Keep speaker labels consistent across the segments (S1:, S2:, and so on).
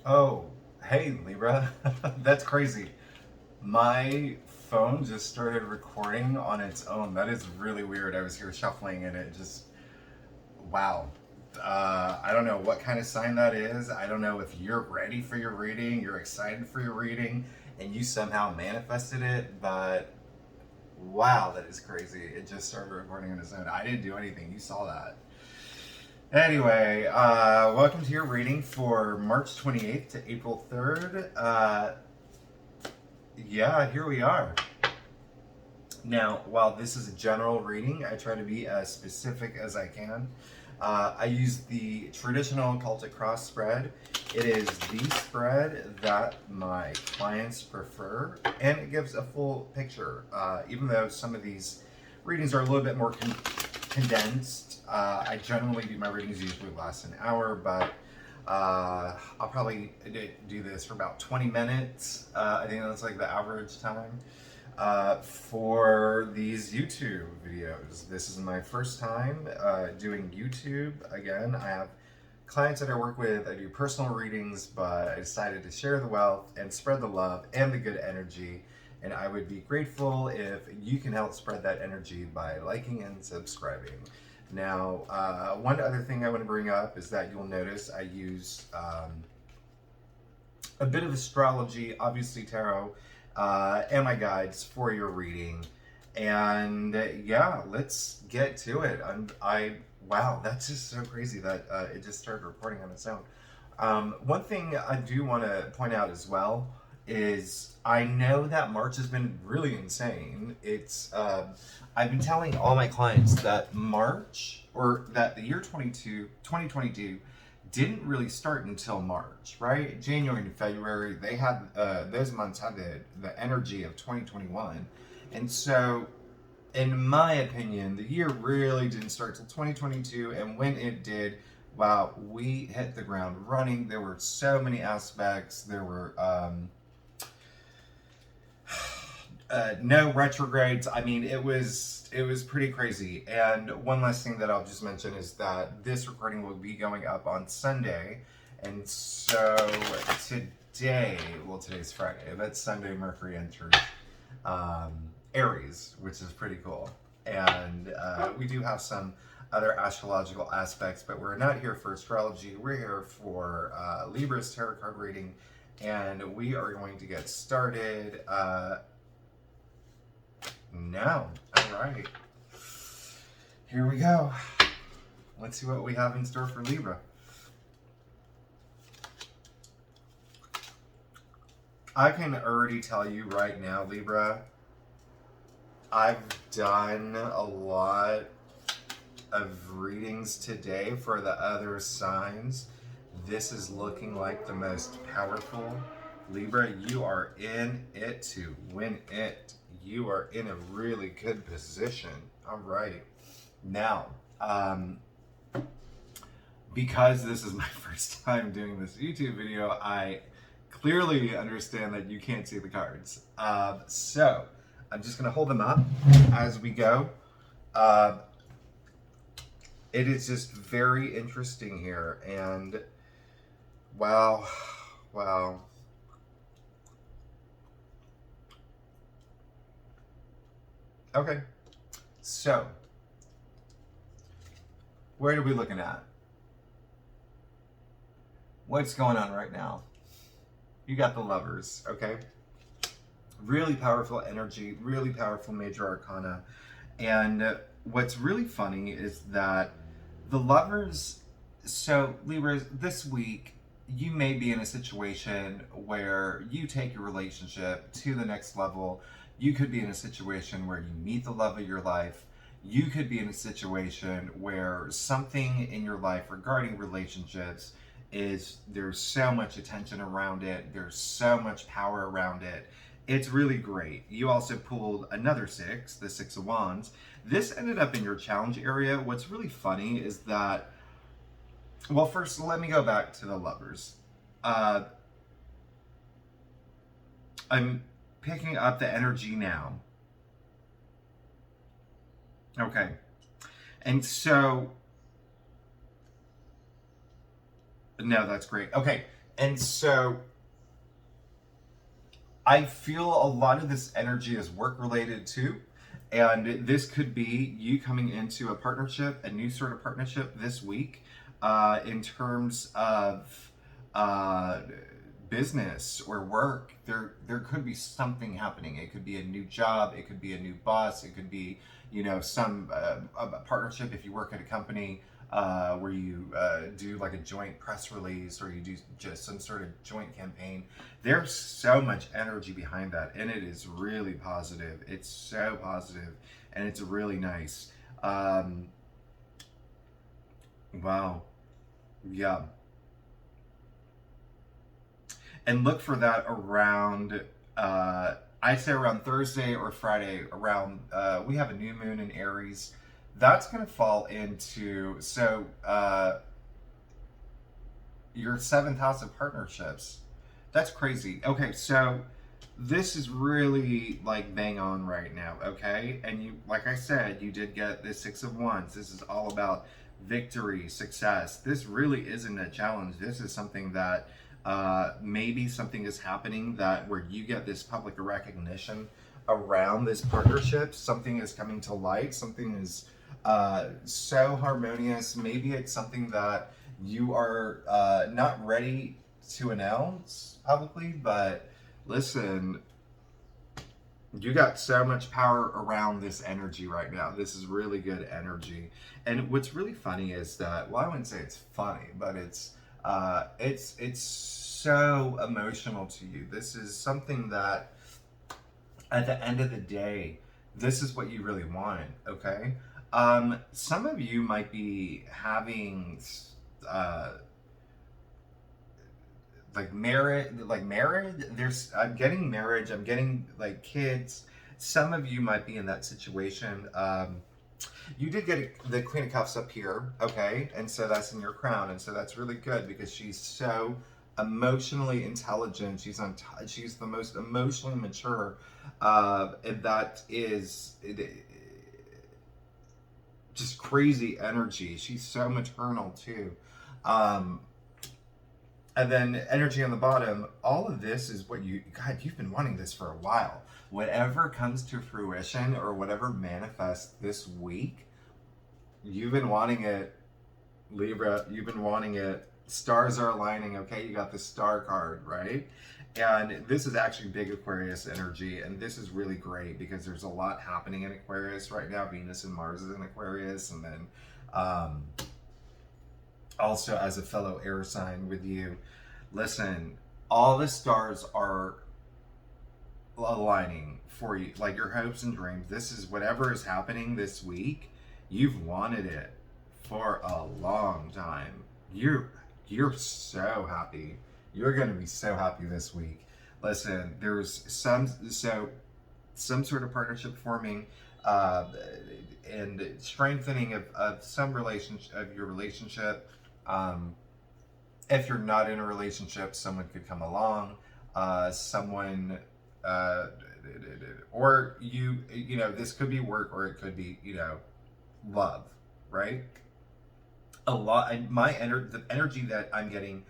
S1: Oh, hey Libra. That's crazy. My phone just started recording on its own. That is really weird. I was here shuffling and it just, wow. I don't know what kind of sign that is. I don't know if you're ready for your reading, you're excited for your reading, and you somehow manifested it, but wow, that is crazy. It just started recording on its own. I didn't do anything. You saw that. Anyway, welcome to your reading for March 28th to April 3rd. Yeah, here we are. Now, while this is a general reading, I try to be as specific as I can. I use the traditional cultic cross spread. It is the spread that my clients prefer, and it gives a full picture. Even though some of these readings are a little bit more condensed, I generally do my readings usually last an hour, but I'll probably do this for about 20 minutes. I think that's like the average time for these YouTube videos. This is my first time doing YouTube. Again, I have clients that I work with. I do personal readings, but I decided to share the wealth and spread the love and the good energy. And I would be grateful if you can help spread that energy by liking and subscribing. Now, one other thing I want to bring up is that you'll notice I use a bit of astrology, obviously tarot, and my guides for your reading. And yeah, let's get to it. Wow, that's just so crazy that it just started recording on its own. One thing I do want to point out as well is I know that March has been really insane. I've been telling all my clients that March, or that the year 2022 didn't really start until March, right? January and February, they had those months had the energy of 2021, and so in my opinion, the year really didn't start till 2022, and when it did, wow, we hit the ground running. There were so many aspects. There were no retrogrades. I mean, it was pretty crazy. And one last thing that I'll just mention is that this recording will be going up on Sunday, and so today's Friday, but Sunday Mercury enters Aries, which is pretty cool. And we do have some other astrological aspects, but we're not here for astrology. We're here for Libra's tarot card reading, and we are going to get started now. All right, here we go. Let's see what we have in store for Libra. I can already tell you right now, Libra, I've done a lot of readings today for the other signs. This is looking like the most powerful. Libra, you are in it to win it. You are in a really good position. All right. Now, because this is my first time doing this YouTube video, I clearly understand that you can't see the cards. So I'm just going to hold them up as we go. It is just very interesting here, and wow. Okay, so where are we looking at? What's going on right now? You got the Lovers, okay? Really powerful energy, really powerful major arcana. And what's really funny is that the Lovers, so Libra, this week, you may be in a situation where you take your relationship to the next level. You could be in a situation where you meet the love of your life. You could be in a situation where something in your life regarding relationships is there's so much attention around it, there's so much power around it. It's really great. You also pulled another six, the Six of Wands. This ended up in your challenge area. What's really funny is that, well, first, let me go back to the Lovers. I'm picking up the energy now. Okay. And so, no, that's great. Okay. And so I feel a lot of this energy is work related too. And this could be you coming into a partnership, a new sort of partnership this week, in terms of uh, business or work. There could be something happening. It could be a new job. It could be a new boss. It could be, you know, some a partnership if you work at a company where you do like a joint press release or you do just some sort of joint campaign. There's so much energy behind that, and it is really positive. It's so positive, and it's really nice. Um, wow, yeah. And look for that around. I'd say around Thursday or Friday. Around we have a new moon in Aries. That's going to fall into your seventh house of partnerships. That's crazy. Okay, so this is really like bang on right now, okay? And you, like I said, you did get the Six of Wands. This is all about victory, success. This really isn't a challenge. This is something that maybe something is happening that where you get this public recognition around this partnership. Something is coming to light. Something is so harmonious. Maybe it's something that you are not ready to announce publicly, but listen, you got so much power around this energy right now. This is really good energy. And what's really funny is that, well, I wouldn't say it's funny, but it's so emotional to you. This is something that at the end of the day, this is what you really wanted, okay? Some of you might be having uh, like married. I'm getting marriage. I'm getting like kids. Some of you might be in that situation. You did get the Queen of Cups up here, okay, and so that's in your crown, and so that's really good because she's so emotionally intelligent. She's the most emotionally mature, and that is just crazy energy. She's so maternal too. Um, And then energy on the bottom, all of this is what you've been wanting this for a while. Whatever comes to fruition or whatever manifests this week, you've been wanting it, Libra, you've been wanting it. Stars are aligning, okay? You got the star card, right? And this is actually big Aquarius energy, and this is really great because there's a lot happening in Aquarius right now. Venus and Mars is in Aquarius, and then um, also as a fellow air sign with you, listen, all the stars are aligning for you, like your hopes and dreams. This is whatever is happening this week. You've wanted it for a long time. You're so happy. You're going to be so happy this week. Listen, there's some sort of partnership forming, uh, and strengthening of some relationship of your relationship. Um, if you're not in a relationship, someone could come along, someone, uh, or you know, this could be work or it could be, you know, love, right? A lot, the energy that I'm getting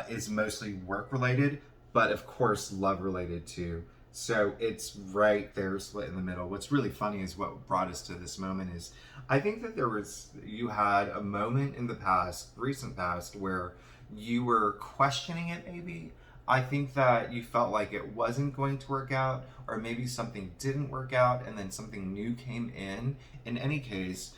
S1: is mostly work related, but of course, love related too. So it's right there, split in the middle. What's really funny is what brought us to this moment is I think that you had a moment in the past, recent past, where you were questioning it maybe. I think that you felt like it wasn't going to work out, or maybe something didn't work out and then something new came in. In any case,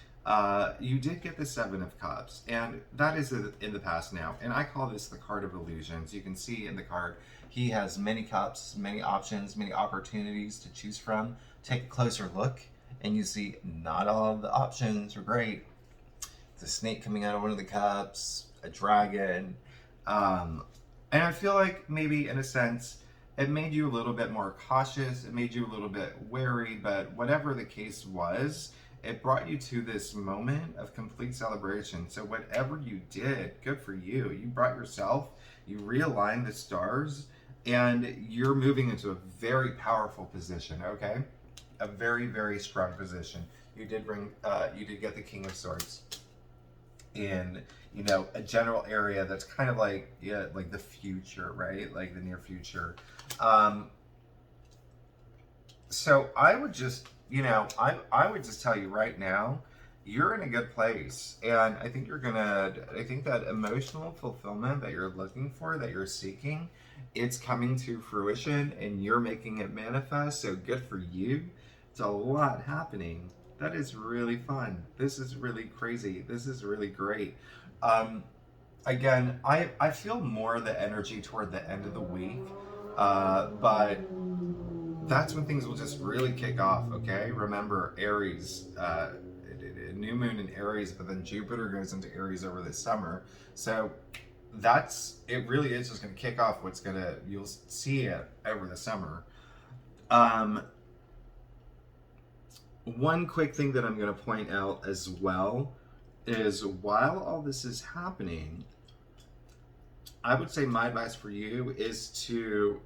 S1: you did get the Seven of Cups, and that is in the past now. And I call this the card of illusions. You can see in the card, he has many cups, many options, many opportunities to choose from. Take a closer look, and you see not all of the options are great. It's a snake coming out of one of the cups, a dragon. Um, and I feel like maybe in a sense, it made you a little bit more cautious. It made you a little bit wary, but whatever the case was, it brought you to this moment of complete celebration. So whatever you did, good for you. You brought yourself, you realigned the stars, and you're moving into a very powerful position, okay? A very, very strong position. You did get the King of Swords. in, you know, a general area that's kind of like, yeah, like the future, right? Like the near future. Um, so I would just, you know, I would just tell you right now, you're in a good place. And I think I think that emotional fulfillment that you're looking for, that you're seeking, it's coming to fruition and you're making it manifest. So good for you. It's a lot happening. That is really fun. This is really crazy. This is really great. Um, Again, I feel more the energy toward the end of the week, but that's when things will just really kick off. Okay, remember Aries, new moon in Aries, but then Jupiter goes into Aries over the summer. So that's it. Really is just going to kick off. You'll see it over the summer. Um, One quick thing that I'm going to point out as well is while all this is happening, I would say my advice for you is to.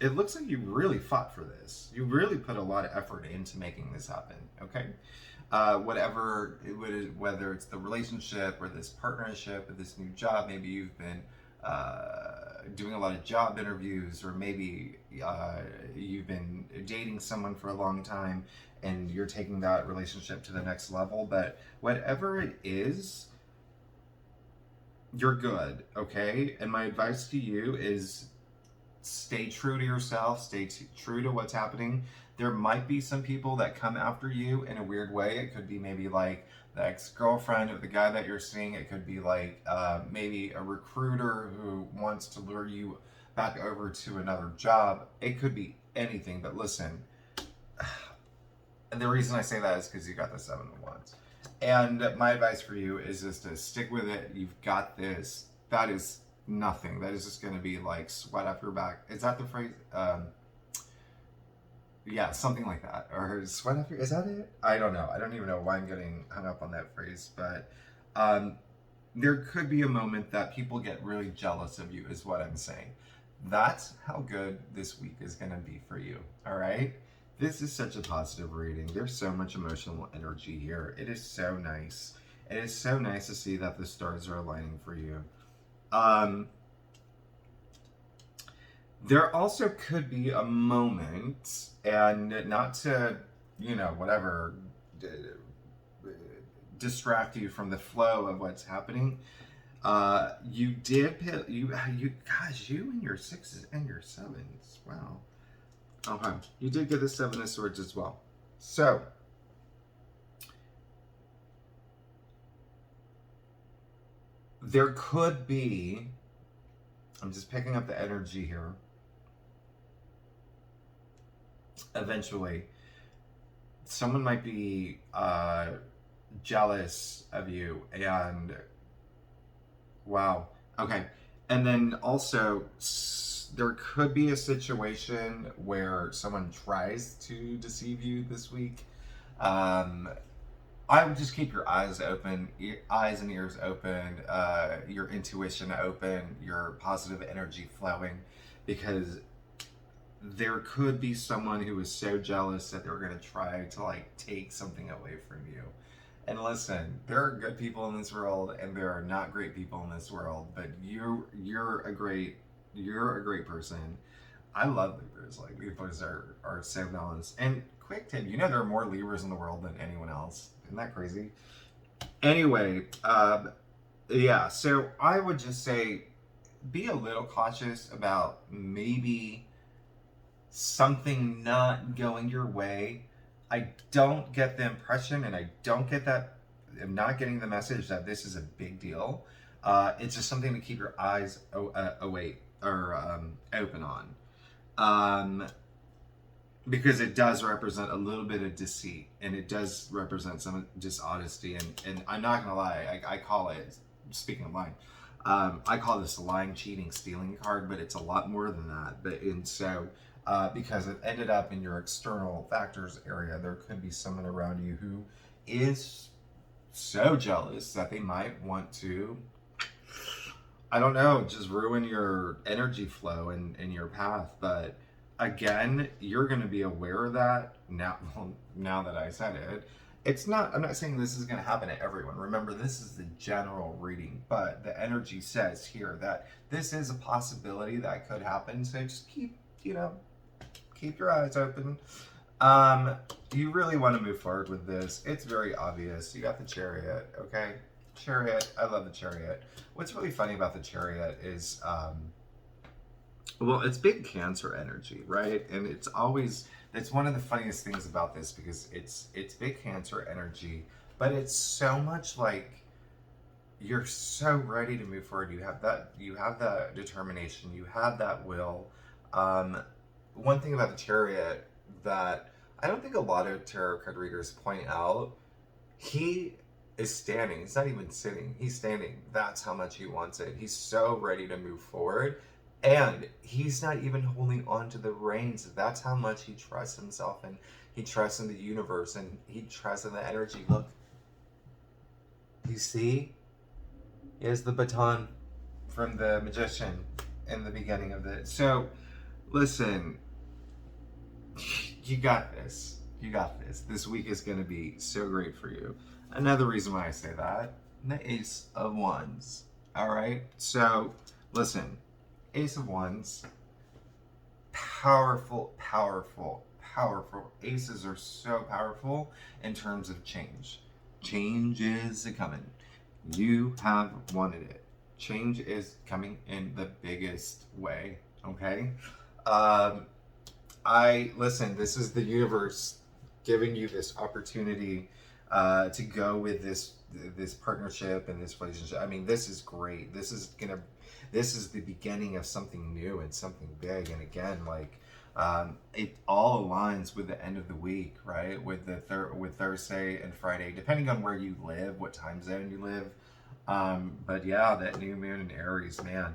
S1: It looks like you really fought for this. You really put a lot of effort into making this happen. Okay, whether it's the relationship or this partnership or this new job, maybe you've been doing a lot of job interviews, or maybe you've been dating someone for a long time and you're taking that relationship to the next level. But whatever it is, you're good, okay? And my advice to you is stay true to yourself, true to what's happening. There might be some people that come after you in a weird way. It could be maybe like the ex-girlfriend of the guy that you're seeing. It could be like maybe a recruiter who wants to lure you back over to another job. It could be anything, but listen, and the reason I say that is because you got the 7 of Wands. And my advice for you is just to stick with it. You've got this. That is nothing. That is just going to be like sweat off your back. Is that the phrase? Yeah, something like that. Or sweat off your, is that it? I don't know. I don't even know why I'm getting hung up on that phrase. But there could be a moment that people get really jealous of you, is what I'm saying. That's how good this week is going to be for you. All right? This is such a positive reading. There's so much emotional energy here. It is so nice. It is so nice to see that the stars are aligning for you. There also could be a moment, and not to, you know, whatever, distract you from the flow of what's happening. You and your 6s and your 7s. Wow. Okay. You did get the 7 of Swords as well. So, there could be, I'm just picking up the energy here, eventually, someone might be jealous of you, and wow. Okay. And then also, there could be a situation where someone tries to deceive you this week. I would just keep your eyes open, eyes and ears open, your intuition open, your positive energy flowing, because there could be someone who is so jealous that they're going to try to like take something away from you. And listen, there are good people in this world and there are not great people in this world, but you're a great person. I love Libras. Like, Libras are so balanced. And quick tip, you know there are more Libras in the world than anyone else. Isn't that crazy? Anyway, yeah, so I would just say be a little cautious about maybe something not going your way. I don't get the impression, and I don't get that, I'm not getting the message that this is a big deal. It's just something to keep your eyes open on. Because it does represent a little bit of deceit, and it does represent some dishonesty, and I'm not gonna lie, I call it, speaking of lying, I call this a lying, cheating, stealing card, but it's a lot more than that. Because it ended up in your external factors area, there could be someone around you who is so jealous that they might want to, I don't know, just ruin your energy flow and your path. But again, you're going to be aware of that now. Well, now that I said it, It's not, I'm not saying this is going to happen to everyone. Remember, this is the general reading, but the energy says here that this is a possibility that could happen. So just keep, keep your eyes open. You really want to move forward with this. It's very obvious. You got the Chariot, okay? Chariot, I love the Chariot. What's really funny about the Chariot is, well, it's big Cancer energy, right? And it's always, that's one of the funniest things about this, because it's big Cancer energy, but it's so much like you're so ready to move forward. You have that determination, you have that will. One thing about the Chariot that I don't think a lot of tarot card readers point out, he is standing. He's not even sitting. He's standing. That's how much he wants it. He's so ready to move forward. And he's not even holding on to the reins. That's how much he trusts himself, and he trusts in the universe, and he trusts in the energy. Look. You see? Here's the baton from the magician in the beginning of it. So, listen. You got this. You got this. This week is going to be so great for you. Another reason why I say that, the Ace of Wands. All right? So, listen. Ace of Wands. Powerful, powerful, powerful. Aces are so powerful in terms of change. Change is coming. You have wanted it. Change is coming in the biggest way. Okay? Listen, this is the universe giving you this opportunity to go with this partnership and this relationship. I mean, this is great. This is the beginning of something new and something big. And again, like, it all aligns with the end of the week, right? With with Thursday and Friday, depending on where you live, what time zone you live. But yeah, that new moon in Aries, man.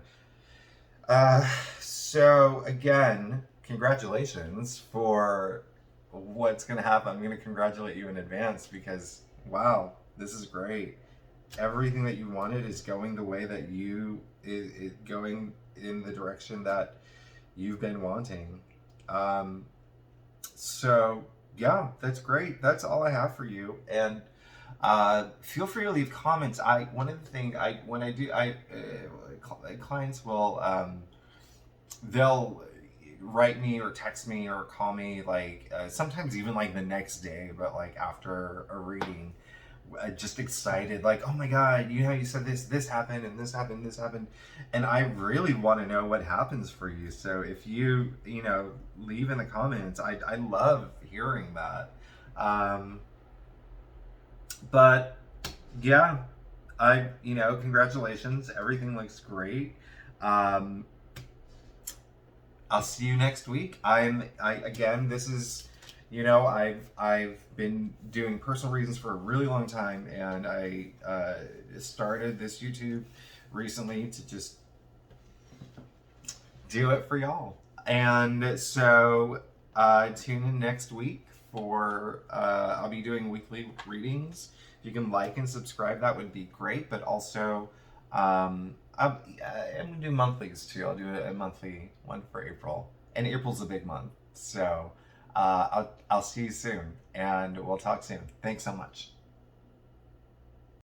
S1: So again, congratulations for what's going to happen. I'm going to congratulate you in advance, because wow, this is great. Everything that you wanted is going the way that is going in the direction that you've been wanting. So yeah, that's great. That's all I have for you. And feel free to leave comments. One of the things clients will they'll write me or text me or call me, like sometimes even like the next day, but like after a reading, just excited, like, oh my god, you said this happened and this happened, and I really want to know what happens for you. So if you leave in the comments, I love hearing that. But yeah, congratulations, everything looks great. I'll see you next week. Again, this is, I've been doing personal reasons for a really long time, and I started this YouTube recently to just do it for y'all. And so tune in next week for I'll be doing weekly readings. If you can like and subscribe, that would be great. But also, I'm gonna do monthlies too. I'll do a monthly one for April, and April's a big month. So I'll see you soon, and we'll talk soon. Thanks so much.